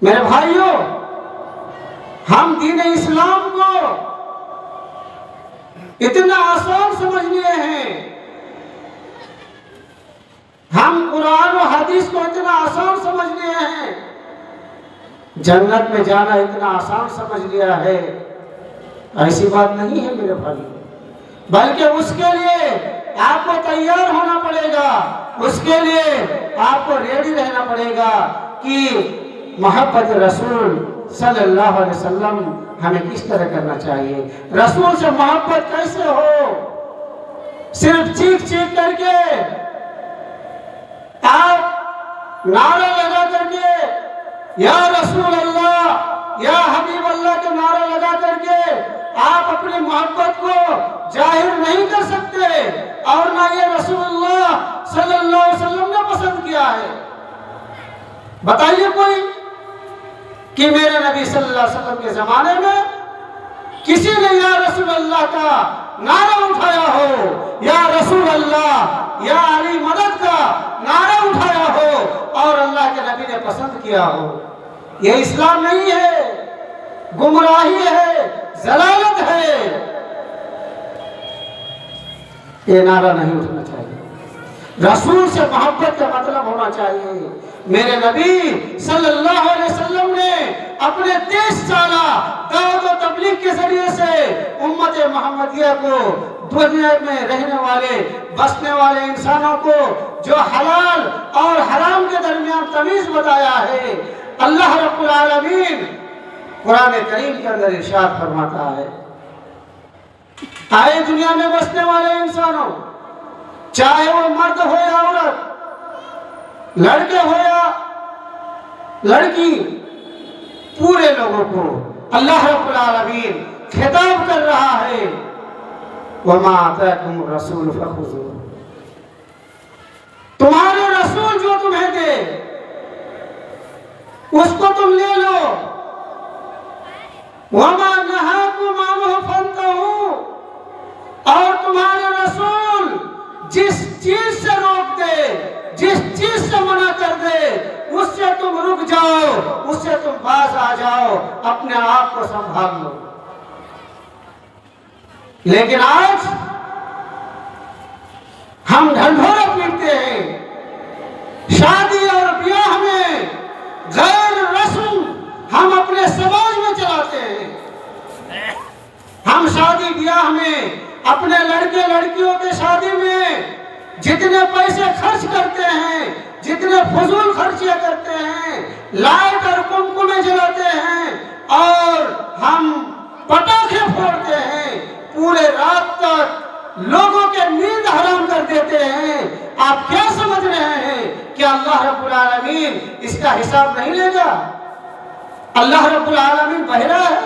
میرے بھائیوں، ہم دین اسلام کو اتنا آسان سمجھ لیے ہیں، ہم قرآن و حدیث کو اتنا آسان سمجھ لیے ہیں، جنت میں جانا اتنا آسان سمجھ لیا ہے۔ ایسی بات نہیں ہے میرے بھائی، بلکہ اس کے لیے آپ کو تیار ہونا پڑے گا، اس کے لیے آپ کو ریڈی رہنا پڑے گا کہ محبت رسول صلی اللہ علیہ وسلم ہمیں کس طرح کرنا چاہیے، رسول سے محبت کیسے ہو۔ صرف چیخ چیخ کر کے، آپ نعرہ لگا کر کے، یا رسول اللہ، یا حبیب اللہ کے نعرہ لگا کر کے آپ اپنی محبت کو ظاہر نہیں کر سکتے، اور نہ یہ رسول اللہ صلی اللہ علیہ وسلم نے پسند کیا ہے۔ بتائیے کوئی کہ میرے نبی صلی اللہ علیہ وسلم کے زمانے میں کسی نے یا رسول اللہ کا نعرہ اٹھایا ہو، یا رسول اللہ، یا علی مدد کا نعرہ اٹھایا ہو اور اللہ کے نبی نے پسند کیا ہو؟ یہ اسلام نہیں ہے، گمراہی ہے، ضلالت ہے۔ یہ نعرہ نہیں اٹھنا چاہیے، رسول سے محبت کا مطلب ہونا چاہیے۔ میرے نبی صلی اللہ علیہ وسلم نے اپنے 23 سالہ دعوت و تبلیغ کے ذریعے سے امت محمدیہ کو، دنیا میں رہنے والے بسنے والے انسانوں کو جو حلال اور حرام کے درمیان تمیز بتایا ہے، اللہ رب العالمین قرآن کریم کے اندر ارشاد فرماتا ہے، آئے دنیا میں بسنے والے انسانوں، چاہے وہ مرد ہو یا عورت، لڑکے ہو یا لڑکی، پورے لوگوں کو اللہ رب العالمین خطاب کر رہا ہے، وَمَا آتَاكُمُ الرَّسُولُ فَخُذُوهُ، تمہارے رسول جو تمہیں دے اس کو تم لے لو، وَمَا نَهَاكُمْ عَنْهُ فَانْتَهُوا، اور تمہارے رسول جس چیز سے روک دے، جس چیز سے منع کر دے، اس سے تم رک جاؤ، اس سے تم باز آ جاؤ، اپنے آپ کو سنبھال لو۔ لیکن آج ہم ڈھنڈورا پیٹتے ہیں، شادی اور بیاہ میں غیر رسم ہم اپنے سماج میں چلاتے ہیں۔ ہم شادی بیاہ میں اپنے لڑکے لڑکیوں کے شادی میں جتنے پیسے خرچ کرتے ہیں، جتنے فضول خرچیاں کرتے ہیں، لائٹ اور کمکمے جلاتے ہیں اور ہم پٹاخے پھوڑتے ہیں، پورے رات تک لوگوں کے نیند حرام کر دیتے ہیں، آپ کیا سمجھ رہے ہیں کہ اللہ رب العالمین اس کا حساب نہیں لے گا؟ اللہ رب العالمین بہرا ہے؟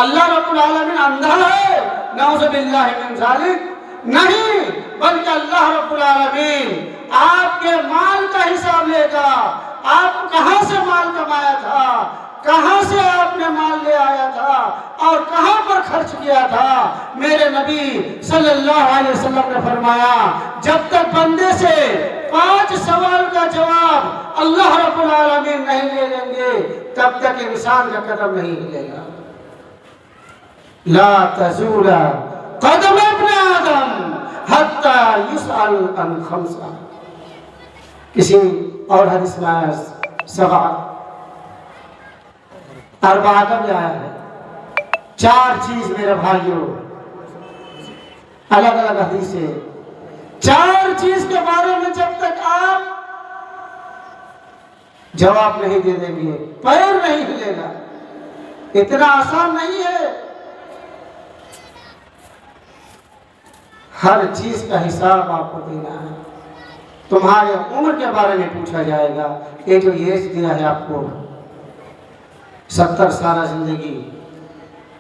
اللہ رب العالمین اندھا ہے؟ نعوذ باللہ من ذالک، نہیں، بلکہ اللہ رب العالمین آپ کے مال کا حساب لے گا۔ آپ کہاں سے مال کمایا تھا، کہاں سے آپ نے مال لے آیا تھا اور کہاں پر خرچ کیا تھا؟ میرے نبی صلی اللہ علیہ وسلم نے فرمایا، جب تک بندے سے 5 سوال کا جواب اللہ رب العالمین نہیں لے لیں گے تب تک انسان کا قدم نہیں ہلے گا۔ لا تزول قدم ابن آدم حتی یسأل عن 5، کسی اور حدیث میں آیا 7 اربعہ کا بھی آیا ہے، 4 چیز میرے بھائیوں، الگ الگ حدیث ہے، 4 چیز کے بارے میں جب تک آپ جواب نہیں دے دیں گے، پیر نہیں ہلے گا۔ اتنا آسان نہیں ہے، ہر چیز کا حساب آپ کو دینا ہے۔ تمہارے عمر کے بارے میں پوچھا جائے گا، یہ جو ایج دیا ہے آپ کو، 70 سالہ زندگی،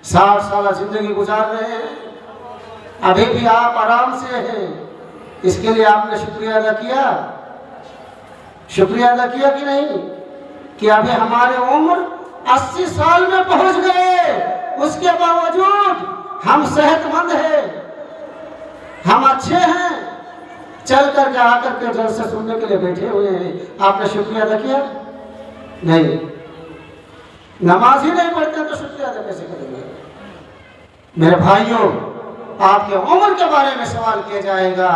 60 سالہ زندگی گزار رہے ہیں، ابھی بھی آپ آرام سے ہیں، اس کے لیے آپ نے شکریہ ادا کیا؟ شکریہ ادا کیا کہ نہیں؟ کہ ابھی ہمارے عمر 80 سال میں پہنچ گئے، اس کے باوجود ہم صحت مند ہیں، ہم اچھے ہیں، چل کر کے آ کر کے جلسہ سننے کے لیے بیٹھے ہوئے ہیں۔ آپ نے شکریہ ادا کیا؟ نہیں۔ نماز ہی نہیں پڑھتے تو شکریہ ادا کیسے کریں گے؟ میرے بھائیوں، آپ کے عمر کے بارے میں سوال کیا جائے گا،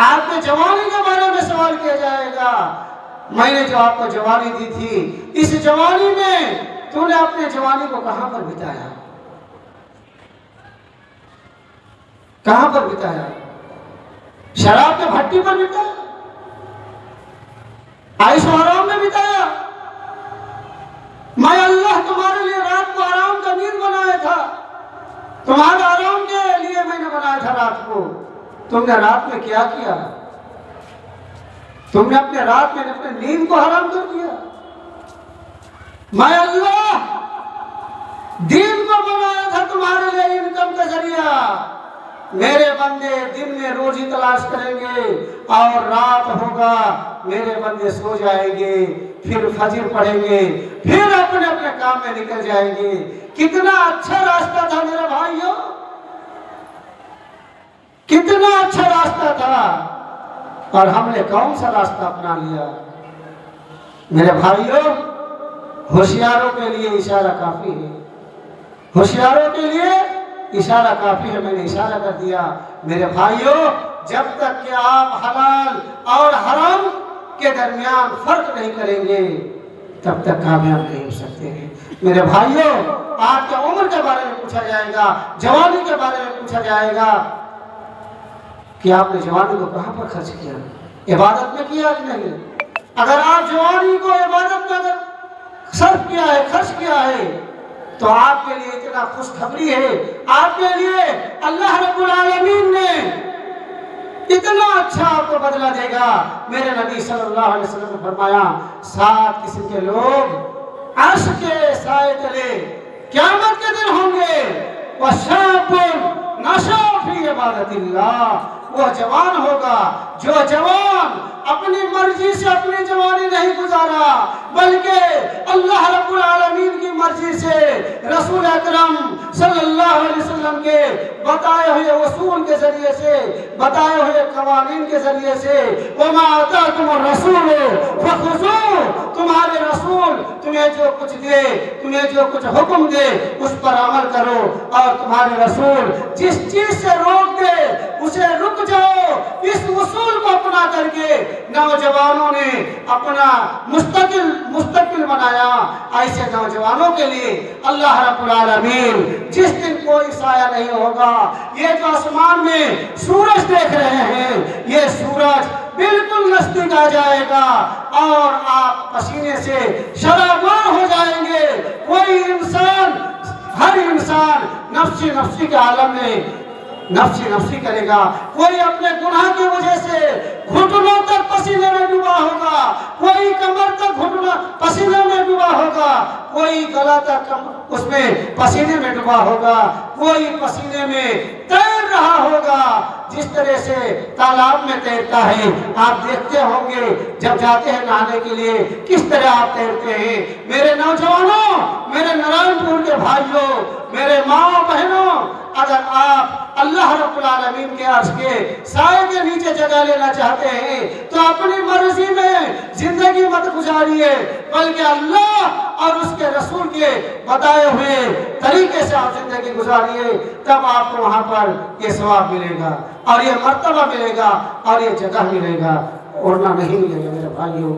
آپ کے جوانی کے بارے میں سوال کیا جائے گا۔ میں نے جو آپ کو جوانی دی تھی، اس جوانی میں تو نے اپنے جوانی کو کہاں پر بتایا؟ کہاں پر بتایا؟ شراب کے بھٹی پر بتایا؟ عیش و آرام میں بتایا؟ میں اللہ تمہارے لیے رات کو آرام کا نیند بنایا تھا، تمہارے آرام کے لیے میں نے بنایا تھا رات کو۔ تم نے رات میں کیا کیا؟ تم نے اپنے رات میں اپنے نیند کو حرام کر دیا۔ میں اللہ دین کو بنایا تھا تمہارے لیے انکم کا ذریعہ۔ میرے بندے دن میں روزی تلاش کریں گے اور رات ہوگا میرے بندے سو جائیں گے، پھر فجر پڑھیں گے، پھر اپنے اپنے کام میں نکل جائیں گے۔ کتنا اچھا راستہ تھا میرے بھائیوں، کتنا اچھا راستہ تھا، اور ہم نے کون سا راستہ اپنا لیا؟ میرے بھائیوں، ہوشیاروں کے لیے اشارہ کافی ہے، ہوشیاروں کے لیے اشارہ کافی ہے۔ میں نے اشارہ کر دیا۔ میرے بھائیوں، جب تک کہ آپ حلال اور حرام کے درمیان فرق نہیں کریں گے تب تک کامیاب نہیں ہو سکتے ہیں۔ میرے بھائیوں، آپ کے عمر کے بارے میں پوچھا جائے گا، جوانی کے بارے میں پوچھا جائے گا کہ آپ نے جوانی کو کہاں پر خرچ کیا؟ عبادت میں کیا کہ نہیں؟ اگر آپ جوانی کو عبادت میں صرف کیا ہے، خرچ کیا ہے، تو آپ کے لیے اتنا خوشخبری ہے، آپ کے لیے اللہ رب العالمین نے اتنا اچھا آپ کو بدلہ دے گا۔ میرے نبی صلی اللہ علیہ وسلم نے فرمایا، 7 قسم کے لوگ عرش کے سائے تلے قیامت کے دن ہوں گے۔ وَشَابٌ نَشَأَ فِي عِبَادَةِ اللَّهِ، وہ جوان ہوگا جو جوان اپنی مرضی سے اپنی جوانی نہیں گزارا، بلکہ اللہ رب العالمین کی مرضی سے رسول اکرم صلی اللہ علیہ وسلم کے بتائے ہوئے اصول کے ذریعے سے، بتائے ہوئے قوانین کے ذریعے سے، وَمَا آتَاكُمُ الرَّسُولُ فَخُذُوهُ، تمہارے رسول تمہیں جو کچھ دے، تمہیں جو کچھ حکم دے اس پر عمل کرو، اور تمہارے رسول جس چیز سے روک دے اسے رک جاؤ۔ اس اصول کو اپنا کر کے نوجوانوں نے اپنا مستقل بنایا۔ ایسے نوجوانوں کے لیے اللہ رب العالمین جس دن کوئی سایہ نہیں ہوگا، یہ جو آسمان میں سورج دیکھ رہے ہیں، یہ سورج بالکل نزدیک آ جائے گا اور آپ پسینے سے شرابور ہو جائیں گے۔ کوئی انسان، ہر انسان نفسی نفسی کے عالم میں نفسی نفسی کرے گا۔ کوئی اپنے گناہ کی وجہ سے گھٹنوں تک پسینے میں ڈوبا ہوگا، کوئی کمر تک گھٹنا پسینے میں ڈوبا ہوگا، کوئی گلا تک اس میں پسینے میں ڈوبا ہوگا، کوئی پسینے میں تیر رہا ہوگا، جس طرح سے تالاب میں تیرتا ہے۔ آپ دیکھتے ہوں گے جب جاتے ہیں نہانے کے لیے کس طرح آپ تیرتے ہیں۔ میرے نوجوانوں، میرے نارائن پور کے بھائیوں، میرے ماں بہنوں، اگر آپ اللہ رب العالمین کے عرش کے سائے کے نیچے جگہ لینا چاہتے ہیں تو اپنی مرضی میں زندگی مت گزاریے، بلکہ اللہ اور اس کے رسول کے بتائے ہوئے طریقے سے آپ زندگی گزاریے، تب آپ کو وہاں پر یہ ثواب ملے گا اور یہ مرتبہ ملے گا اور یہ جگہ ملے گا، ورنہ نہیں ملے گا میرے بھائیوں۔